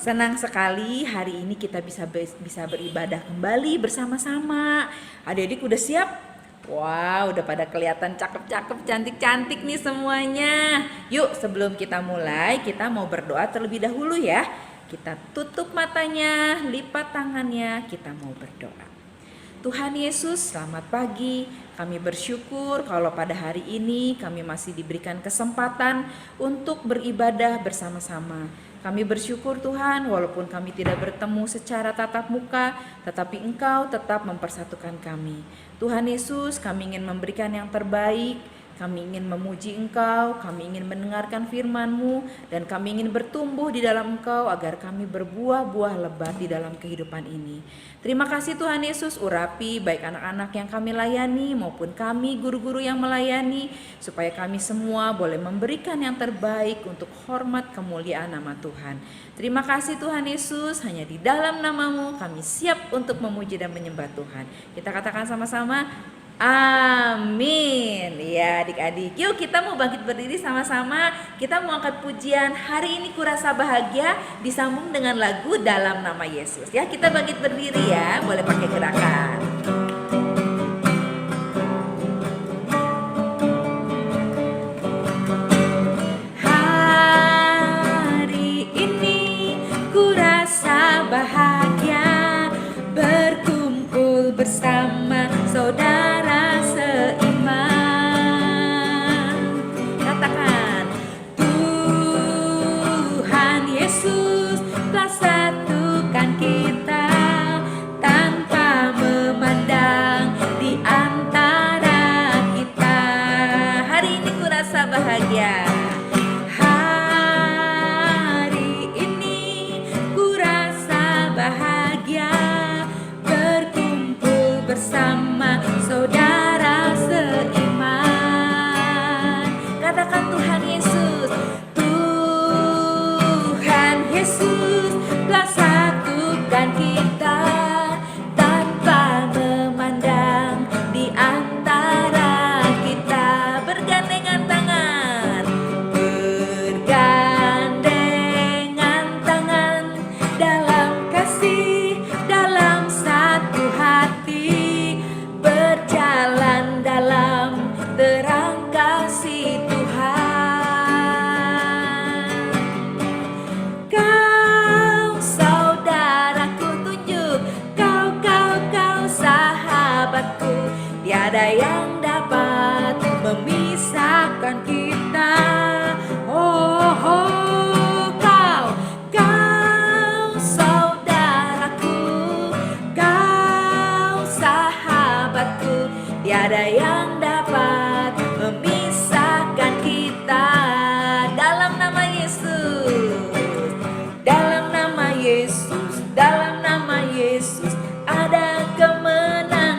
Senang sekali hari ini kita bisa beribadah kembali bersama-sama. Adik-adik udah siap? Wow, udah pada kelihatan cakep-cakep, cantik-cantik nih semuanya. Yuk, sebelum kita mulai, kita mau berdoa terlebih dahulu ya. Kita tutup matanya, lipat tangannya, kita mau berdoa. Tuhan Yesus, selamat pagi. Kami bersyukur kalau pada hari ini kami masih diberikan kesempatan untuk beribadah bersama-sama. Kami bersyukur Tuhan, walaupun kami tidak bertemu secara tatap muka, tetapi Engkau tetap mempersatukan kami. Tuhan Yesus, kami ingin memberikan yang terbaik. Kami ingin memuji Engkau, kami ingin mendengarkan firman-Mu, dan kami ingin bertumbuh di dalam Engkau agar kami berbuah-buah lebat di dalam kehidupan ini. Terima kasih Tuhan Yesus, urapi baik anak-anak yang kami layani maupun kami guru-guru yang melayani, supaya kami semua boleh memberikan yang terbaik untuk hormat kemuliaan nama Tuhan. Terima kasih Tuhan Yesus, hanya di dalam nama-Mu kami siap untuk memuji dan menyembah Tuhan. Kita katakan sama-sama, amin. Ya adik-adik, yuk kita mau bangkit berdiri sama-sama. Kita mau angkat pujian Hari Ini Kurasa Bahagia disambung dengan lagu Dalam Nama Yesus. Ya, kita bangkit berdiri ya, boleh pakai gerakan. Hari ini kurasa bahagia berkumpul bersama saudara seiman. Katakan, Tuhan Yesus telah satukan kita tanpa memandang di antara kita. Hari ini kurasa bahagia. Hari ini kurasa bahagia berkumpul bersama saudara seiman. Katakan, Tuhan Yesus, Tuhan Yesus telah satukan kita tanpa memandang di antara kita. Bergandengan tangan, bergandengan tangan dalam kasih, dalam satu hati, berjalan dalam terang kasih Tuhan. Kau saudaraku, tunjuk kau sahabatku, tiada yang dapat memisahkan kita. Kau saudaraku, kau sahabatku, tiada yang dapat memisahkan kita. Dalam nama Yesus, dalam nama Yesus, dalam nama Yesus ada kemenangan.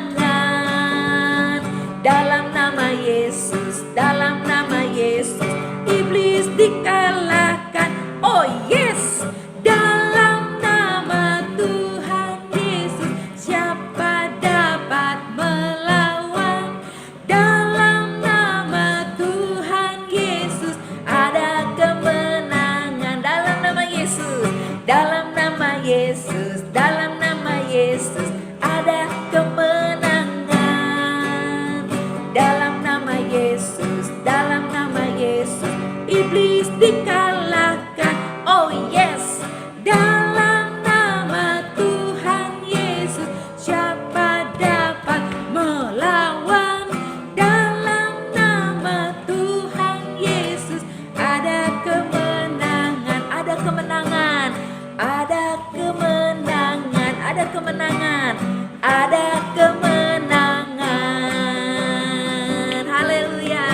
Dalam nama Yesus, dalam nama Yesus iblis dikalahkan. Oh yes, dalam nama Tuhan Yesus siapa dapat melawan? Dalam nama Tuhan Yesus ada kemenangan. Dalam nama Yesus, dalam nama Yesus, dalam nama Yesus ada kemenangan. Dalam nama Yesus, dalam nama Yesus iblis dikalahkan. Oh yes, dalam nama Tuhan Yesus siapa dapat melawan? Dalam nama Tuhan Yesus ada kemenangan, ada kemenangan, ada kemenangan, ada kemenangan, ada kemenangan. Haleluya.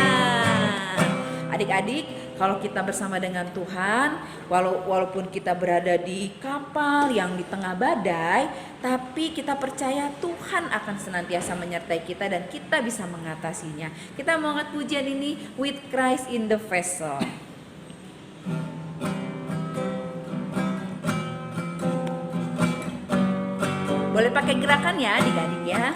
Adik-adik, kalau kita bersama dengan Tuhan, walaupun kita berada di kapal yang di tengah badai, tapi kita percaya Tuhan akan senantiasa menyertai kita dan kita bisa mengatasinya. Kita mau angkat pujian ini, With Christ in the Vessel. Boleh pakai gerakan ya adik-adik ya.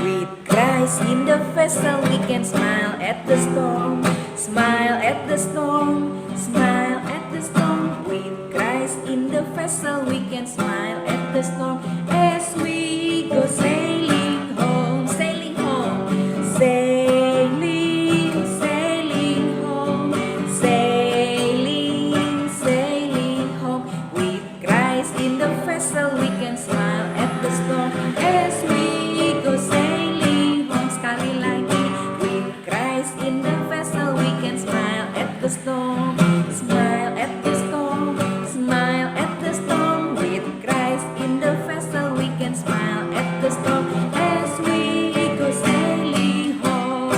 With Christ in the vessel we can smile at the storm. Smile at the storm, smile at the storm. With Christ in the vessel we can smile at the storm as we go sailing home, sailing home, sailing, sailing home, sailing, sailing home. With Christ in the vessel we can smile at the storm as we go sailing home. Sekali lagi, with Christ in the vessel we can smile at the storm, smile at the storm, smile at the storm. With Christ in the vessel we can smile at the storm as we go sailing home,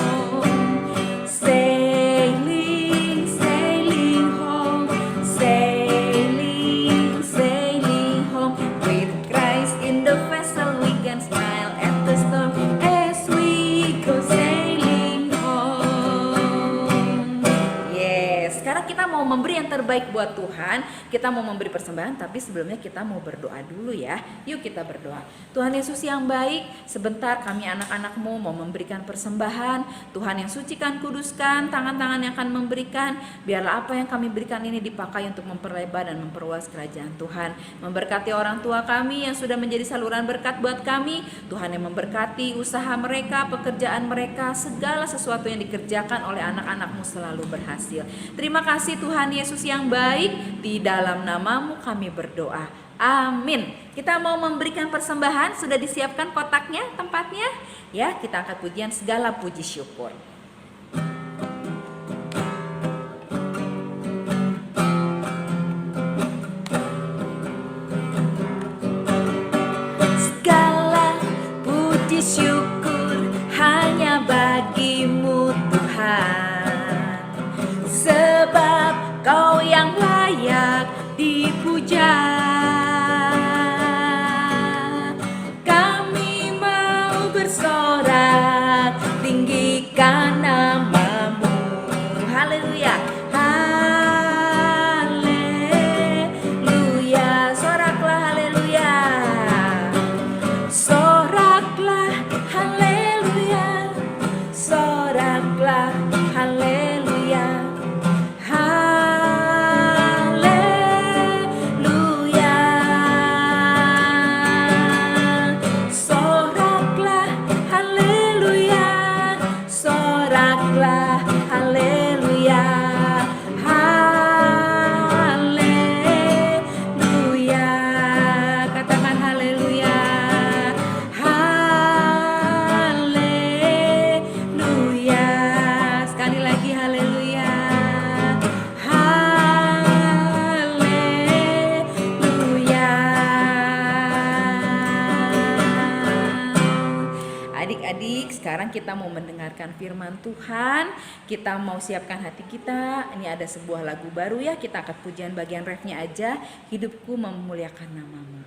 sailing, sailing home, sailing, sailing home. With Christ in the vessel we can smile at the storm as we go sailing home. Yes, sekarang kita mau memberi yang terbaik buat Tuhan. Kita mau memberi persembahan, tapi sebelumnya kita mau berdoa dulu ya. Yuk kita berdoa. Tuhan Yesus yang baik, sebentar kami anak-anak-Mu mau memberikan persembahan. Tuhan yang sucikan, kuduskan tangan-tangan yang akan memberikan. Biarlah apa yang kami berikan ini dipakai untuk memperlebar dan memperluas kerajaan Tuhan. Memberkati orang tua kami yang sudah menjadi saluran berkat buat kami. Tuhan yang memberkati usaha mereka, pekerjaan mereka, segala sesuatu yang dikerjakan oleh anak-anak-Mu selalu berhasil. Terima kasih Tuhan Yesus yang baik, di dalam nama-Mu kami berdoa. Amin. Kita mau memberikan persembahan, sudah disiapkan kotaknya, tempatnya? Ya, kita angkat pujian segala puji syukur. Segala puji syukur hanya bagi-Mu Tuhan, sebab Kau yang layak dipuja. Kami mau bersorak, tinggikan nama-Mu. Haleluya, haleluya. Soraklah haleluya, soraklah haleluya, soraklah haleluya. Adik-adik, sekarang kita mau mendengarkan firman Tuhan. Kita mau siapkan hati kita. Ini ada sebuah lagu baru ya. Kita angkat pujian bagian refnya aja. Hidupku memuliakan nama-Mu.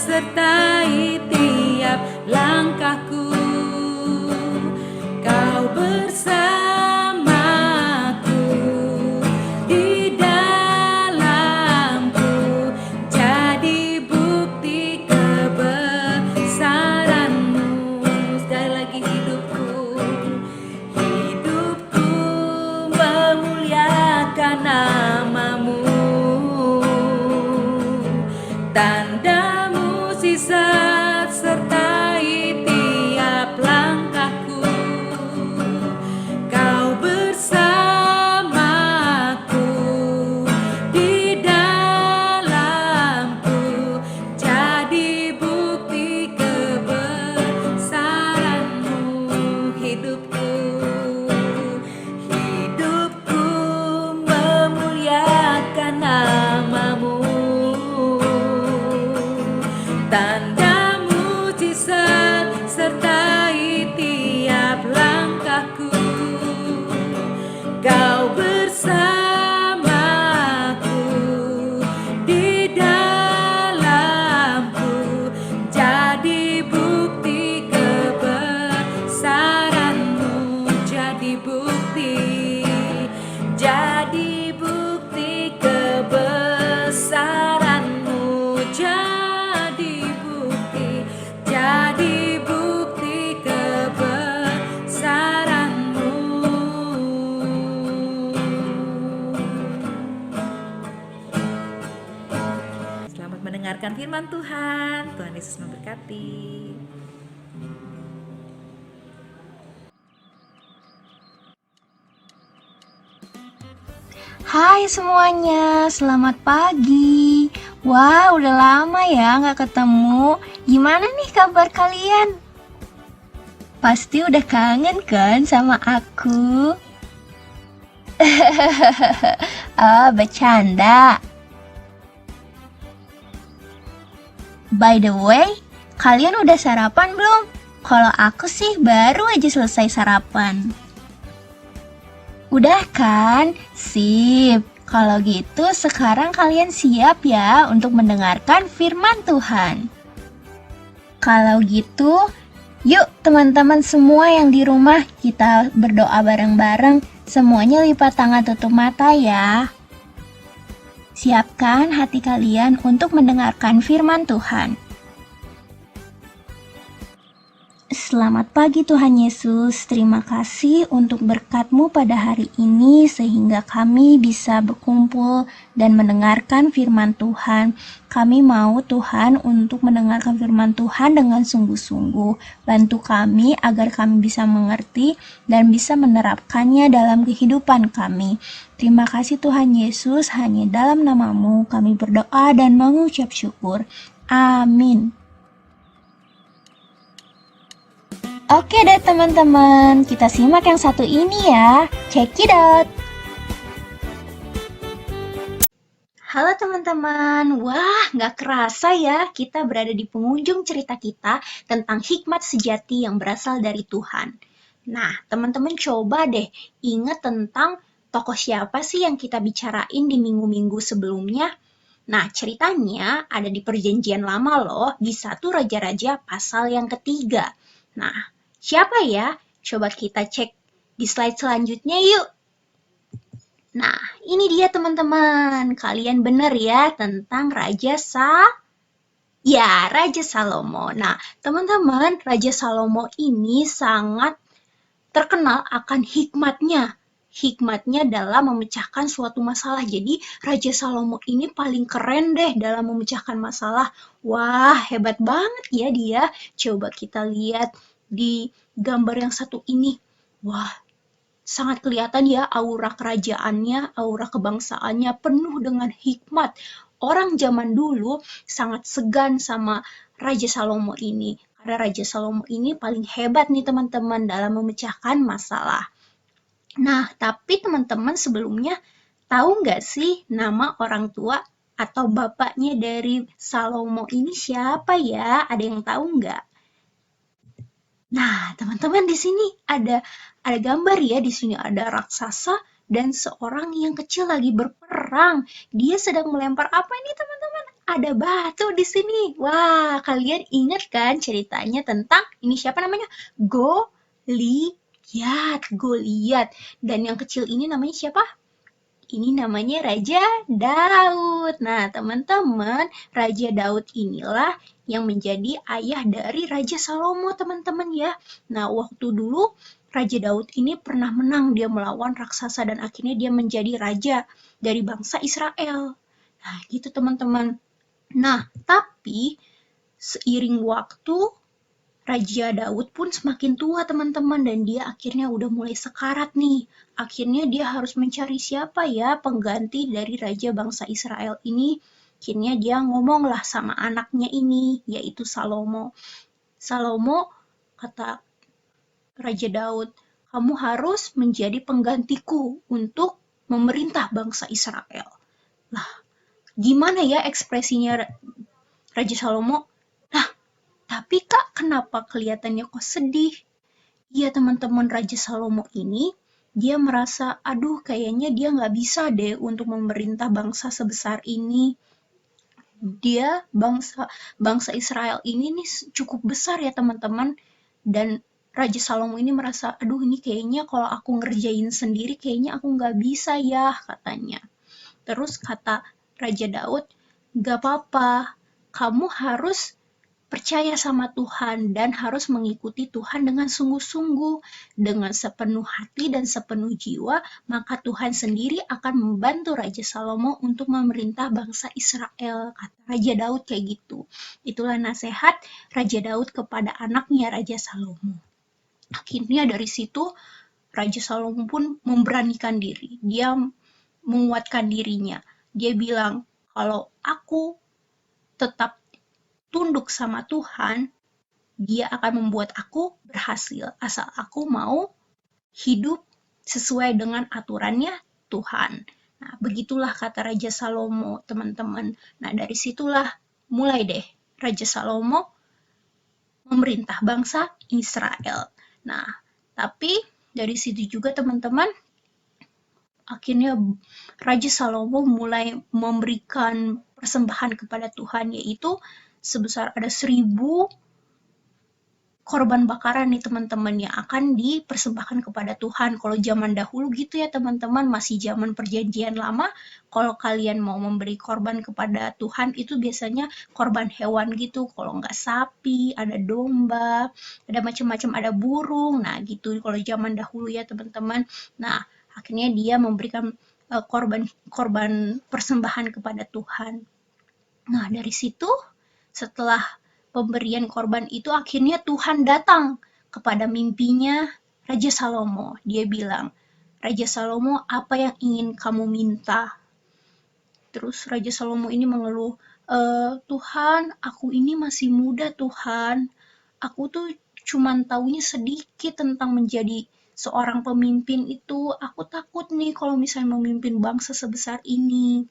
Sertai tiap langkahku, Kau bersamaku di dalamku, jadi bukti kebesaran-Mu. Sekali lagi, hidupku memuliakan nama-Mu. Tanda mukjizat sertai tiap mendengarkan firman Tuhan. Tuhan Yesus memberkati. Hai semuanya, selamat pagi. Wah, udah lama ya nggak ketemu. Gimana nih kabar kalian? Pasti udah kangen kan sama aku? Bercanda. By the way, kalian udah sarapan belum? Kalau aku sih baru aja selesai sarapan. Udah kan? Sip. Kalau gitu sekarang kalian siap ya untuk mendengarkan firman Tuhan. Kalau gitu, yuk teman-teman semua yang di rumah kita berdoa bareng-bareng. Semuanya lipat tangan tutup mata ya. Siapkan hati kalian untuk mendengarkan firman Tuhan. Selamat pagi Tuhan Yesus, terima kasih untuk berkat-Mu pada hari ini sehingga kami bisa berkumpul dan mendengarkan firman Tuhan. Kami mau Tuhan untuk mendengarkan firman Tuhan dengan sungguh-sungguh. Bantu kami agar kami bisa mengerti dan bisa menerapkannya dalam kehidupan kami. Terima kasih Tuhan Yesus, hanya dalam nama-Mu kami berdoa dan mengucap syukur. Amin. Oke deh teman-teman, kita simak yang satu ini ya. Check it out. Halo teman-teman, wah gak kerasa ya kita berada di penghujung cerita kita tentang hikmat sejati yang berasal dari Tuhan. Nah, teman-teman coba deh ingat tentang tokoh siapa sih yang kita bicarain di minggu-minggu sebelumnya. Nah, ceritanya ada di Perjanjian Lama loh, di 1 Raja-Raja pasal yang ketiga. Nah, siapa ya? Coba kita cek di slide selanjutnya yuk. Nah, ini dia teman-teman. Kalian benar ya tentang Raja Salomo. Nah, teman-teman, Raja Salomo ini sangat terkenal akan hikmatnya. Hikmatnya dalam memecahkan suatu masalah. Jadi, Raja Salomo ini paling keren deh dalam memecahkan masalah. Wah, hebat banget ya dia. Coba kita lihat di gambar yang satu ini. Wah, sangat kelihatan ya aura kerajaannya, aura kebangsaannya penuh dengan hikmat. Orang zaman dulu sangat segan sama Raja Salomo ini. Karena Raja Salomo ini paling hebat nih teman-teman dalam memecahkan masalah. Nah, tapi teman-teman sebelumnya tahu nggak sih nama orang tua atau bapaknya dari Salomo ini siapa ya? Ada yang tahu nggak? Nah, teman-teman di sini ada gambar ya, di sini ada raksasa dan seorang yang kecil lagi berperang. Dia sedang melempar apa ini teman-teman? Ada batu di sini. Wah, kalian ingat kan ceritanya tentang ini siapa namanya? Goliat. Dan yang kecil ini namanya siapa? Ini namanya Raja Daud. Nah, teman-teman, Raja Daud inilah yang menjadi ayah dari Raja Salomo, teman-teman ya. Nah, waktu dulu Raja Daud ini pernah menang, dia melawan raksasa dan akhirnya dia menjadi raja dari bangsa Israel. Nah, gitu teman-teman. Nah, tapi seiring waktu Raja Daud pun semakin tua teman-teman dan dia akhirnya udah mulai sekarat nih. Akhirnya dia harus mencari siapa ya pengganti dari raja bangsa Israel ini. Akhirnya dia ngomonglah sama anaknya ini yaitu Salomo. Salomo kata Raja Daud, kamu harus menjadi penggantiku untuk memerintah bangsa Israel. Lah, gimana ya ekspresinya Raja Salomo? Tapi Kak, kenapa kelihatannya kok sedih? Iya teman-teman, Raja Salomo ini, dia merasa, aduh kayaknya dia nggak bisa deh untuk memerintah bangsa sebesar ini. Dia bangsa Israel ini nih cukup besar ya teman-teman. Dan Raja Salomo ini merasa, aduh ini kayaknya kalau aku ngerjain sendiri kayaknya aku nggak bisa ya katanya. Terus kata Raja Daud, gak apa-apa, kamu harus percaya sama Tuhan dan harus mengikuti Tuhan dengan sungguh-sungguh, dengan sepenuh hati dan sepenuh jiwa, maka Tuhan sendiri akan membantu Raja Salomo untuk memerintah bangsa Israel. Kata Raja Daud kayak gitu. Itulah nasihat Raja Daud kepada anaknya Raja Salomo. Akhirnya dari situ Raja Salomo pun memberanikan diri. Dia menguatkan dirinya. Dia bilang, kalau aku tetap tunduk sama Tuhan, dia akan membuat aku berhasil asal aku mau hidup sesuai dengan aturannya Tuhan. Nah, begitulah kata Raja Salomo, teman-teman. Nah, dari situlah mulai deh Raja Salomo memerintah bangsa Israel. Nah, tapi dari situ juga teman-teman, akhirnya Raja Salomo mulai memberikan persembahan kepada Tuhan, yaitu sebesar ada 1.000 korban bakaran nih teman-teman yang akan dipersembahkan kepada Tuhan. Kalau zaman dahulu gitu ya teman-teman, masih zaman perjanjian lama, kalau kalian mau memberi korban kepada Tuhan itu biasanya korban hewan gitu. Kalau nggak sapi, ada domba, ada macam-macam, ada burung. Nah gitu kalau zaman dahulu ya teman-teman. Nah akhirnya dia memberikan korban persembahan kepada Tuhan. Nah dari situ setelah pemberian korban itu akhirnya Tuhan datang kepada mimpinya Raja Salomo. Dia bilang, Raja Salomo, apa yang ingin kamu minta? Terus Raja Salomo ini mengeluh, Tuhan, aku ini masih muda Tuhan. Aku tuh cuman taunya sedikit tentang menjadi seorang pemimpin itu. Aku takut nih kalau misalnya memimpin bangsa sebesar ini.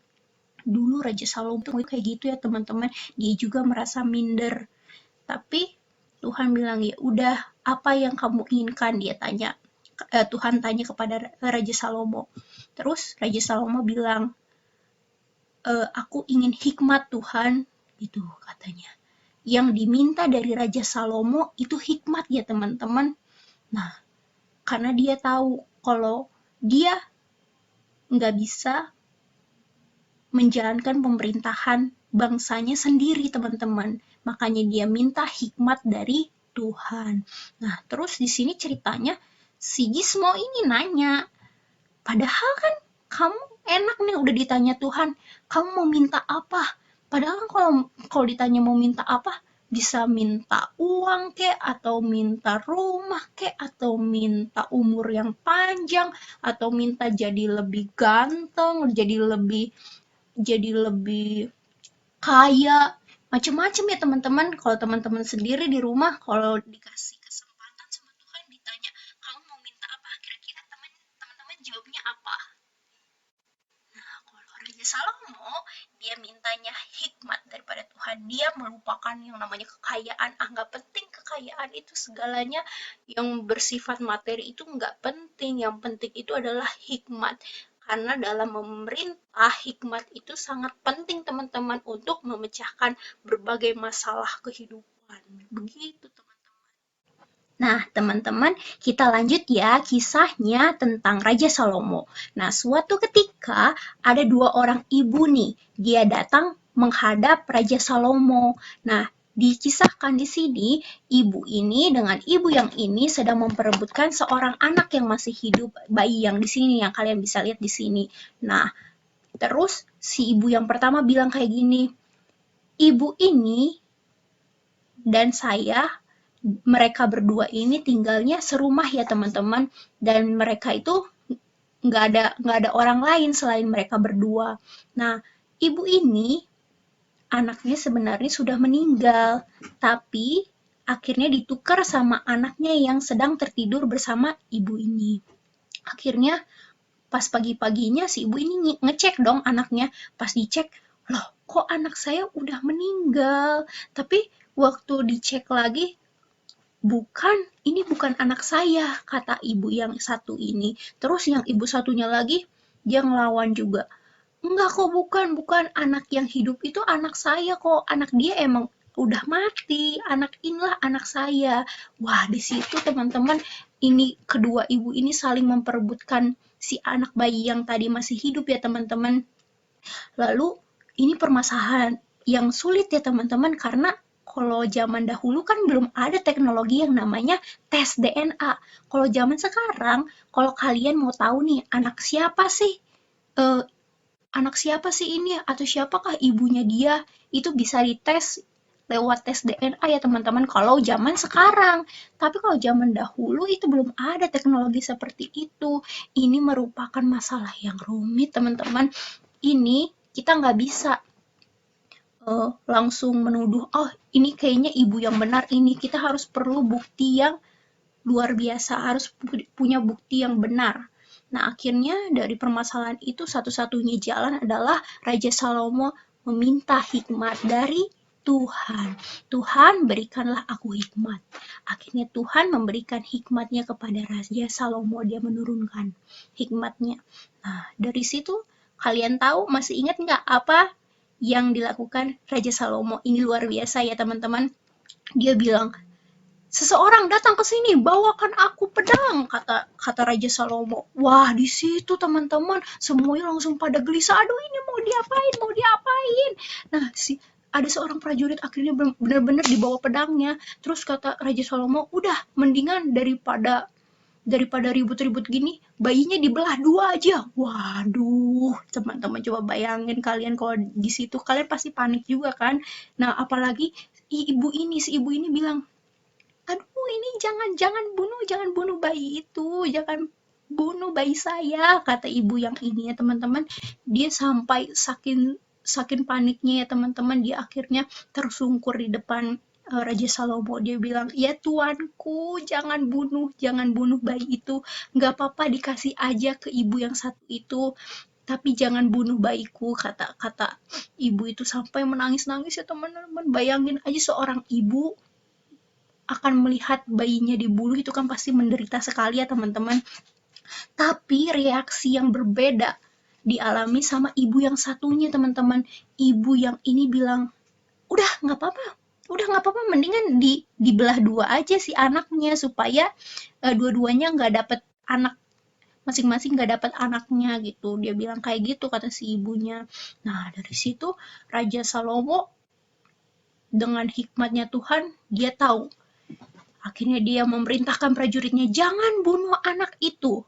Dulu Raja Salomo tuh kayak gitu ya teman-teman. Dia juga merasa minder. Tapi Tuhan bilang, ya udah, apa yang kamu inginkan? Dia tanya. Tuhan tanya kepada Raja Salomo. Terus Raja Salomo bilang, aku ingin hikmat Tuhan, gitu katanya. Yang diminta dari Raja Salomo itu hikmat ya teman-teman. Nah, karena dia tahu kalau dia nggak bisa menjalankan pemerintahan bangsanya sendiri teman-teman. Makanya dia minta hikmat dari Tuhan. Nah, terus di sini ceritanya si Gismo ini nanya, padahal kan kamu enak nih udah ditanya Tuhan, kamu mau minta apa? Padahal kalau ditanya mau minta apa, bisa minta uang kek, atau minta rumah kek, atau minta umur yang panjang, atau minta jadi lebih ganteng, jadi lebih kaya, macam-macam ya teman-teman. Kalau teman-teman sendiri di rumah, kalau dikasih kesempatan sama Tuhan ditanya, kamu mau minta apa? Kira-kira teman-teman jawabnya apa? Nah, kalau Raja Salomo, dia mintanya hikmat daripada Tuhan. Dia melupakan yang namanya kekayaan. Nggak penting kekayaan itu segalanya. Yang bersifat materi itu nggak penting. Yang penting itu adalah hikmat. Karena dalam memerintah, hikmat itu sangat penting teman-teman untuk memecahkan berbagai masalah kehidupan. Begitu teman-teman. Nah, teman-teman, kita lanjut ya kisahnya tentang Raja Salomo. Nah, suatu ketika ada 2 orang ibu nih, dia datang menghadap Raja Salomo. Nah, dikisahkan di sini, ibu ini dengan ibu yang ini sedang memperebutkan seorang anak yang masih hidup, bayi yang di sini yang kalian bisa lihat di sini. Nah, terus si ibu yang pertama bilang kayak gini, ibu ini dan saya, mereka berdua ini tinggalnya serumah ya teman-teman, dan mereka itu nggak ada orang lain selain mereka berdua. Nah, ibu ini anaknya sebenarnya sudah meninggal, tapi akhirnya ditukar sama anaknya yang sedang tertidur bersama ibu ini. Akhirnya pas pagi-paginya si ibu ini ngecek dong anaknya. Pas dicek, loh kok anak saya udah meninggal? Tapi waktu dicek lagi, ini bukan anak saya, kata ibu yang satu ini. Terus yang ibu satunya lagi, dia ngelawan juga. Enggak kok, bukan anak yang hidup itu anak saya kok. Anak dia emang udah mati. Anak inilah anak saya. Wah, di situ teman-teman, ini kedua ibu ini saling memperebutkan si anak bayi yang tadi masih hidup ya teman-teman. Lalu ini permasalahan yang sulit ya teman-teman, karena kalau zaman dahulu kan belum ada teknologi yang namanya tes DNA. Kalau zaman sekarang, kalau kalian mau tahu nih eh, anak siapa sih ini atau siapakah ibunya dia, itu bisa dites lewat tes DNA ya teman-teman kalau zaman sekarang. Tapi kalau zaman dahulu itu belum ada teknologi seperti itu. Ini merupakan masalah yang rumit teman-teman. Ini kita nggak bisa langsung menuduh, oh ini kayaknya ibu yang benar ini. Kita harus perlu bukti yang luar biasa, harus punya bukti yang benar. Nah, akhirnya dari permasalahan itu satu-satunya jalan adalah Raja Salomo meminta hikmat dari Tuhan. Tuhan, berikanlah aku hikmat. Akhirnya Tuhan memberikan hikmatnya kepada Raja Salomo. Dia menurunkan hikmatnya. Nah, dari situ kalian tahu, masih ingat nggak apa yang dilakukan Raja Salomo? Ini luar biasa ya teman-teman. Dia bilang, seseorang datang ke sini, bawakan aku pedang, kata kata Raja Salomo. Wah, di situ teman-teman, semuanya langsung pada gelisah. Aduh, ini mau diapain, mau diapain. Nah, ada seorang prajurit akhirnya benar-benar dibawa pedangnya. Terus kata Raja Salomo, udah mendingan daripada ribut-ribut gini, bayinya dibelah dua aja. Waduh, teman-teman coba bayangin kalian kalau di situ, kalian pasti panik juga kan. Nah, apalagi si ibu ini bilang, aduh ini jangan bunuh bayi itu, jangan bunuh bayi saya, kata ibu yang ini ya teman-teman. Dia sampai saking saking paniknya ya teman-teman, dia akhirnya tersungkur di depan Raja Salomo. Dia bilang, ya tuanku, jangan bunuh bayi itu, nggak apa-apa dikasih aja ke ibu yang satu itu, tapi jangan bunuh bayiku, kata kata ibu itu sampai menangis-nangis ya teman-teman. Bayangin aja seorang ibu akan melihat bayinya dibunuh, itu kan pasti menderita sekali ya teman-teman. Tapi reaksi yang berbeda dialami sama ibu yang satunya teman-teman. Ibu yang ini bilang, udah nggak apa-apa, mendingan dibelah dua aja si anaknya supaya dua-duanya nggak dapet anak, masing-masing nggak dapat anaknya gitu. Dia bilang kayak gitu kata si ibunya. Nah dari situ Raja Salomo dengan hikmatnya Tuhan, dia tahu. Akhirnya dia memerintahkan prajuritnya, jangan bunuh anak itu,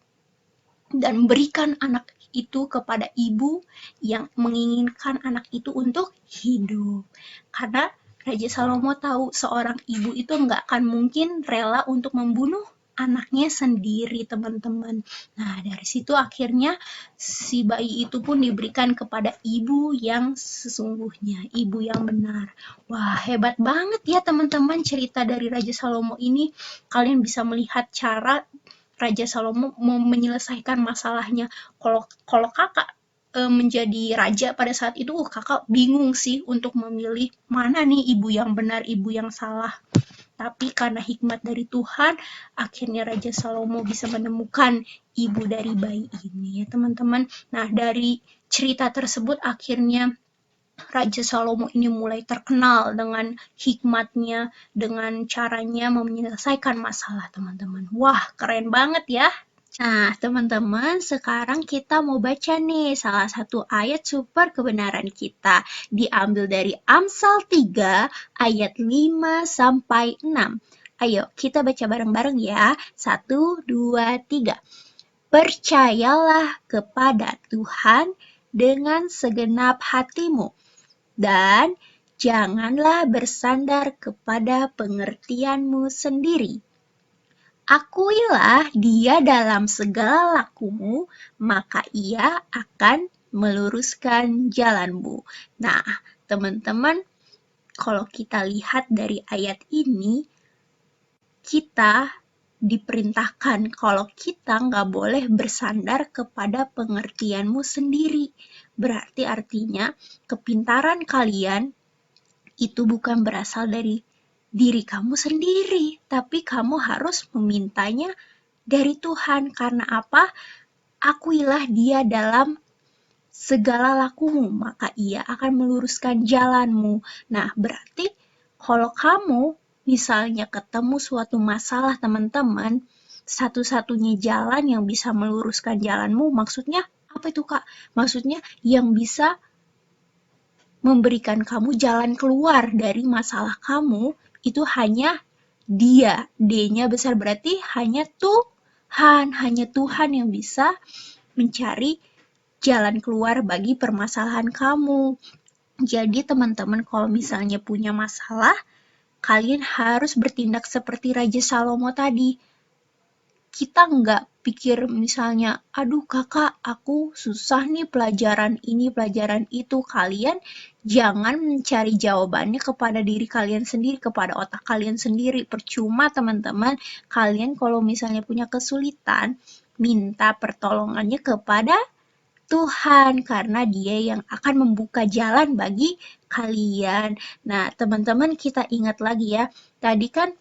dan berikan anak itu kepada ibu yang menginginkan anak itu untuk hidup. Karena Raja Salomo tahu seorang ibu itu nggak akan mungkin rela untuk membunuh anaknya sendiri, teman-teman. Nah, dari situ akhirnya si bayi itu pun diberikan kepada ibu yang sesungguhnya, ibu yang benar. Wah, hebat banget ya teman-teman cerita dari Raja Salomo ini. Kalian bisa melihat cara Raja Salomo mau menyelesaikan masalahnya. Kalau kakak menjadi raja pada saat itu, kakak bingung sih untuk memilih mana nih ibu yang benar, ibu yang salah. Tapi karena hikmat dari Tuhan, akhirnya Raja Salomo bisa menemukan ibu dari bayi ini ya teman-teman. Nah dari cerita tersebut akhirnya Raja Salomo ini mulai terkenal dengan hikmatnya, dengan caranya menyelesaikan masalah teman-teman. Wah keren banget ya. Nah, teman-teman, sekarang kita mau baca nih salah satu ayat super kebenaran kita. Diambil dari Amsal 3 ayat 5 sampai 6. Ayo, kita baca bareng-bareng ya. 1, 2, 3. Percayalah kepada Tuhan dengan segenap hatimu, dan janganlah bersandar kepada pengertianmu sendiri. Akuilah dia dalam segala lakumu, maka ia akan meluruskan jalanmu. Nah, teman-teman, kalau kita lihat dari ayat ini, kita diperintahkan kalau kita nggak boleh bersandar kepada pengertianmu sendiri. Berarti artinya kepintaran kalian itu bukan berasal dari diri kamu sendiri, tapi kamu harus memintanya dari Tuhan. Karena apa? Akuilah dia dalam segala lakumu, maka ia akan meluruskan jalanmu. Nah, berarti kalau kamu misalnya ketemu suatu masalah teman-teman, satu-satunya jalan yang bisa meluruskan jalanmu, maksudnya apa itu Kak? Maksudnya yang bisa memberikan kamu jalan keluar dari masalah kamu itu hanya Dia. D-nya besar berarti hanya Tuhan. Hanya Tuhan yang bisa mencari jalan keluar bagi permasalahan kamu. Jadi teman-teman kalau misalnya punya masalah, kalian harus bertindak seperti Raja Salomo tadi. Kita nggak pikir misalnya, aduh kakak, aku susah nih pelajaran ini, pelajaran itu. Kalian jangan mencari jawabannya kepada diri kalian sendiri, kepada otak kalian sendiri. Percuma teman-teman, kalian kalau misalnya punya kesulitan, minta pertolongannya kepada Tuhan, karena Dia yang akan membuka jalan bagi kalian. Nah, teman-teman kita ingat lagi ya, tadi kan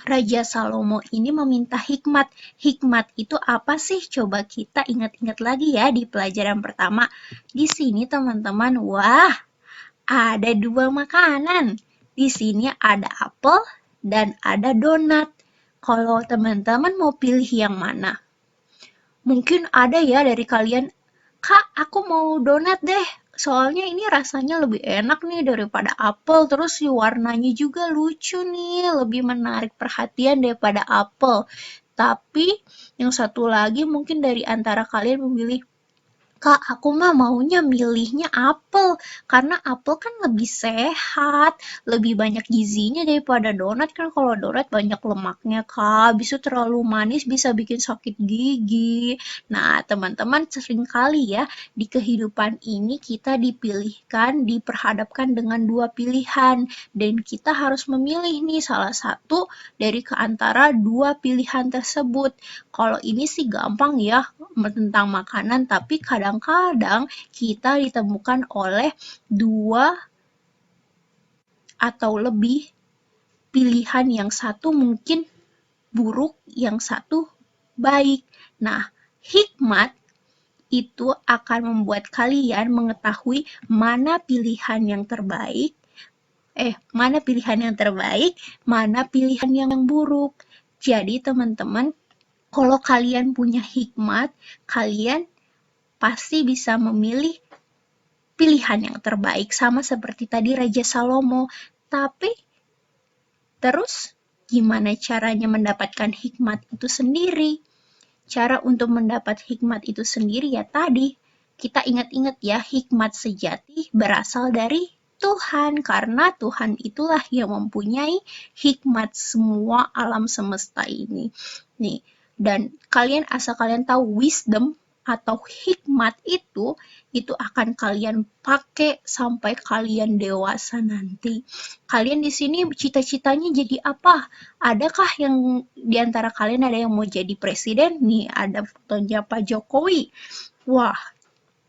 Raja Salomo ini meminta hikmat. Hikmat itu apa sih? Coba kita ingat-ingat lagi ya di pelajaran pertama. Di sini teman-teman, wah, ada dua makanan. Di sini ada apel dan ada donat. Kalau teman-teman mau pilih yang mana? Mungkin ada ya dari kalian, Kak, aku mau donat deh. Soalnya ini rasanya lebih enak nih daripada apel. Terus warnanya juga lucu nih, lebih menarik perhatian daripada apel. Tapi yang satu lagi mungkin dari antara kalian memilih, Kak, aku mah maunya milihnya apel, karena apel kan lebih sehat, lebih banyak gizinya daripada donat kan kalau donat banyak lemaknya, Kak. Bisa terlalu manis bisa bikin sakit gigi. Nah, teman-teman sering kali ya di kehidupan ini kita dipilihkan, diperhadapkan dengan dua pilihan dan kita harus memilih nih salah satu dari keantara dua pilihan tersebut. Kalau ini sih gampang ya tentang makanan, tapi kadang-kadang kita ditemukan oleh dua atau lebih pilihan, yang satu mungkin buruk, yang satu baik. Nah, hikmat itu akan membuat kalian mengetahui mana pilihan yang terbaik, mana pilihan yang terbaik, mana pilihan yang buruk. Jadi teman-teman, kalau kalian punya hikmat, kalian pasti bisa memilih pilihan yang terbaik, sama seperti tadi Raja Salomo. Tapi terus gimana caranya mendapatkan hikmat itu sendiri? Cara untuk mendapat hikmat itu sendiri ya tadi, kita ingat-ingat ya, hikmat sejati berasal dari Tuhan, karena Tuhan itulah yang mempunyai hikmat semua alam semesta ini. Nih, dan asal kalian tahu, wisdom atau hikmat itu akan kalian pakai sampai kalian dewasa nanti. Kalian di sini cita-citanya jadi apa? Adakah yang di antara kalian ada yang mau jadi presiden? Nih, ada fotonya Pak Jokowi. Wah,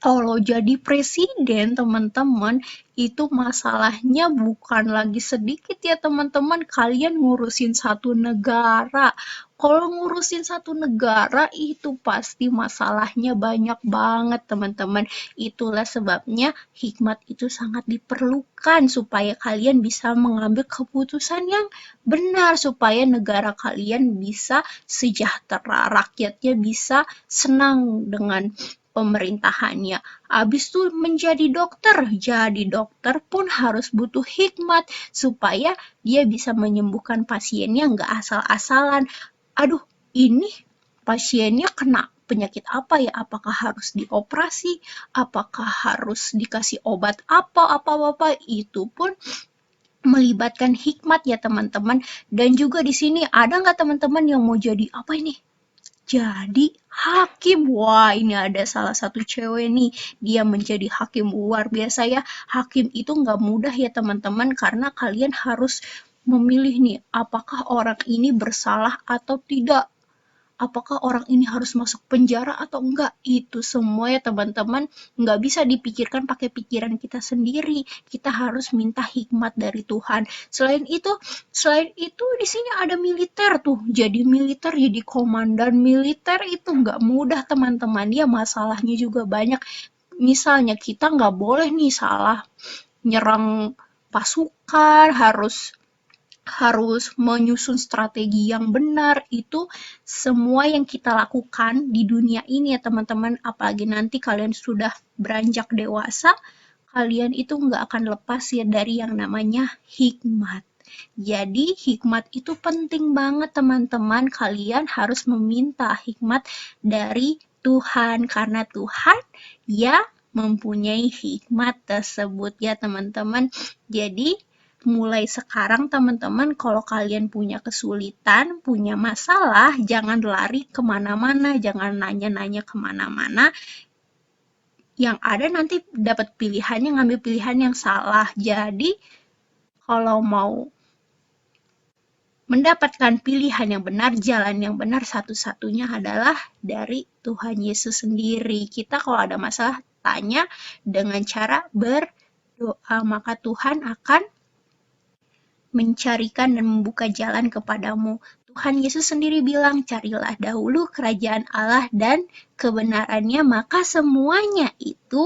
kalau jadi presiden, teman-teman, itu masalahnya bukan lagi sedikit ya, teman-teman. Kalian ngurusin satu negara. Kalau ngurusin satu negara, itu pasti masalahnya banyak banget, teman-teman. Itulah sebabnya hikmat itu sangat diperlukan supaya kalian bisa mengambil keputusan yang benar, supaya negara kalian bisa sejahtera, rakyatnya bisa senang dengan pemerintahannya. Habis itu menjadi dokter. Jadi dokter pun harus butuh hikmat supaya dia bisa menyembuhkan pasiennya nggak asal-asalan. Aduh, ini pasiennya kena penyakit apa ya? Apakah harus dioperasi? Apakah harus dikasih obat apa? Itu pun melibatkan hikmat ya teman-teman. Dan juga di sini ada nggak teman-teman yang mau jadi apa ini? Jadi hakim. Wah, ini ada salah satu cewek nih, dia menjadi hakim. Luar biasa ya, hakim itu nggak mudah ya teman-teman, karena kalian harus memilih nih, apakah orang ini bersalah atau tidak. Apakah orang ini harus masuk penjara atau enggak? Itu semua ya teman-teman, nggak bisa dipikirkan pakai pikiran kita sendiri. Kita harus minta hikmat dari Tuhan. Selain itu di sini ada militer tuh. Jadi militer, jadi komandan militer itu nggak mudah teman-teman. Ya masalahnya juga banyak. Misalnya kita nggak boleh nih salah nyerang pasukan, harus menyusun strategi yang benar. Itu semua yang kita lakukan di dunia ini ya teman-teman, apalagi nanti kalian sudah beranjak dewasa, kalian itu nggak akan lepas ya dari yang namanya hikmat. Jadi hikmat itu penting banget teman-teman, kalian harus meminta hikmat dari Tuhan karena Tuhan ya mempunyai hikmat tersebut ya teman-teman. Jadi mulai sekarang teman-teman kalau kalian punya kesulitan, punya masalah, jangan lari kemana-mana, jangan nanya-nanya kemana-mana. Yang ada nanti dapat pilihannya, ngambil pilihan yang salah. Jadi kalau mau mendapatkan pilihan yang benar, jalan yang benar, satu-satunya adalah dari Tuhan Yesus sendiri. Kita kalau ada masalah, tanya dengan cara berdoa, maka Tuhan akan mencarikan dan membuka jalan kepadamu. Tuhan Yesus sendiri bilang, carilah dahulu kerajaan Allah dan kebenarannya, maka semuanya itu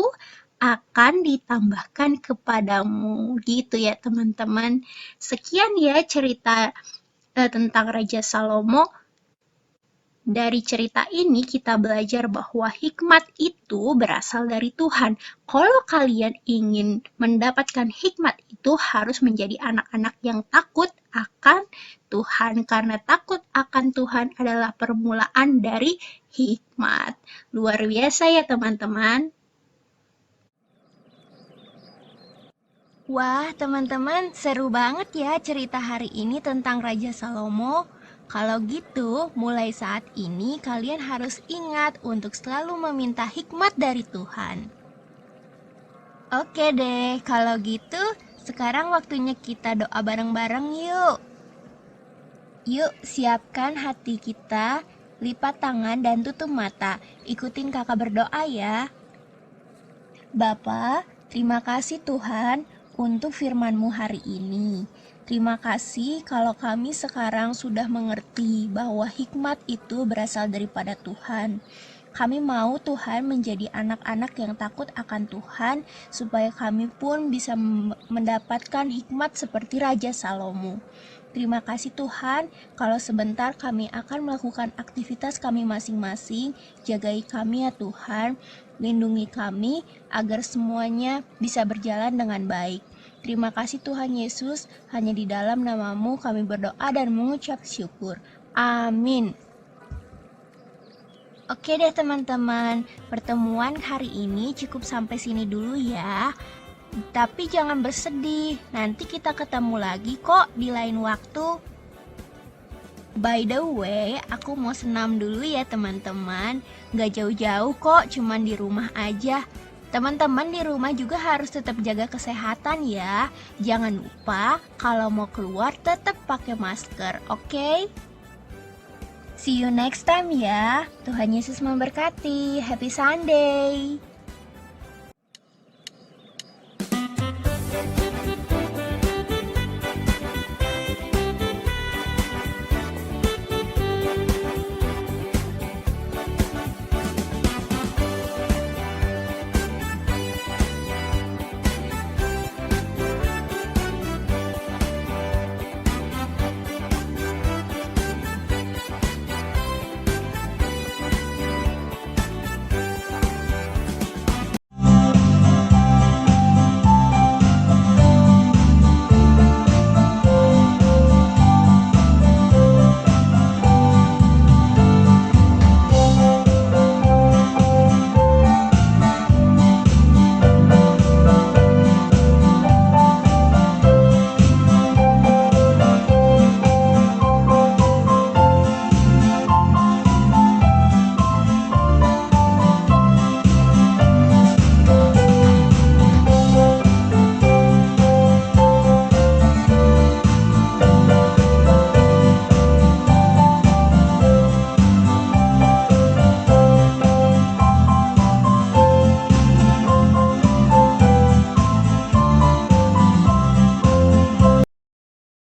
akan ditambahkan kepadamu. Gitu ya teman-teman. Sekian ya cerita tentang Raja Salomo. Dari cerita ini kita belajar bahwa hikmat itu berasal dari Tuhan. Kalau kalian ingin mendapatkan hikmat itu harus menjadi anak-anak yang takut akan Tuhan. Karena takut akan Tuhan adalah permulaan dari hikmat. Luar biasa ya teman-teman. Wah, teman-teman, seru banget ya cerita hari ini tentang Raja Salomo. Kalau gitu, mulai saat ini kalian harus ingat untuk selalu meminta hikmat dari Tuhan. Oke deh, kalau gitu sekarang waktunya kita doa bareng-bareng yuk. Yuk, siapkan hati kita, lipat tangan dan tutup mata. Ikutin kakak berdoa ya. Bapa, terima kasih Tuhan untuk firman-Mu hari ini. Terima kasih kalau kami sekarang sudah mengerti bahwa hikmat itu berasal daripada Tuhan. Kami mau Tuhan menjadi anak-anak yang takut akan Tuhan, supaya kami pun bisa mendapatkan hikmat seperti Raja Salomo. Terima kasih Tuhan, kalau sebentar kami akan melakukan aktivitas kami masing-masing. Jagai kami ya Tuhan, lindungi kami agar semuanya bisa berjalan dengan baik. Terima kasih Tuhan Yesus, hanya di dalam nama-Mu kami berdoa dan mengucap syukur. Amin. Oke deh teman-teman, pertemuan hari ini cukup sampai sini dulu ya. Tapi jangan bersedih, nanti kita ketemu lagi kok di lain waktu. By the way, aku mau senam dulu ya teman-teman. Gak jauh-jauh kok, cuman di rumah aja. Teman-teman di rumah juga harus tetap jaga kesehatan ya. Jangan lupa kalau mau keluar tetap pakai masker, oke? See you next time ya. Tuhan Yesus memberkati. Happy Sunday.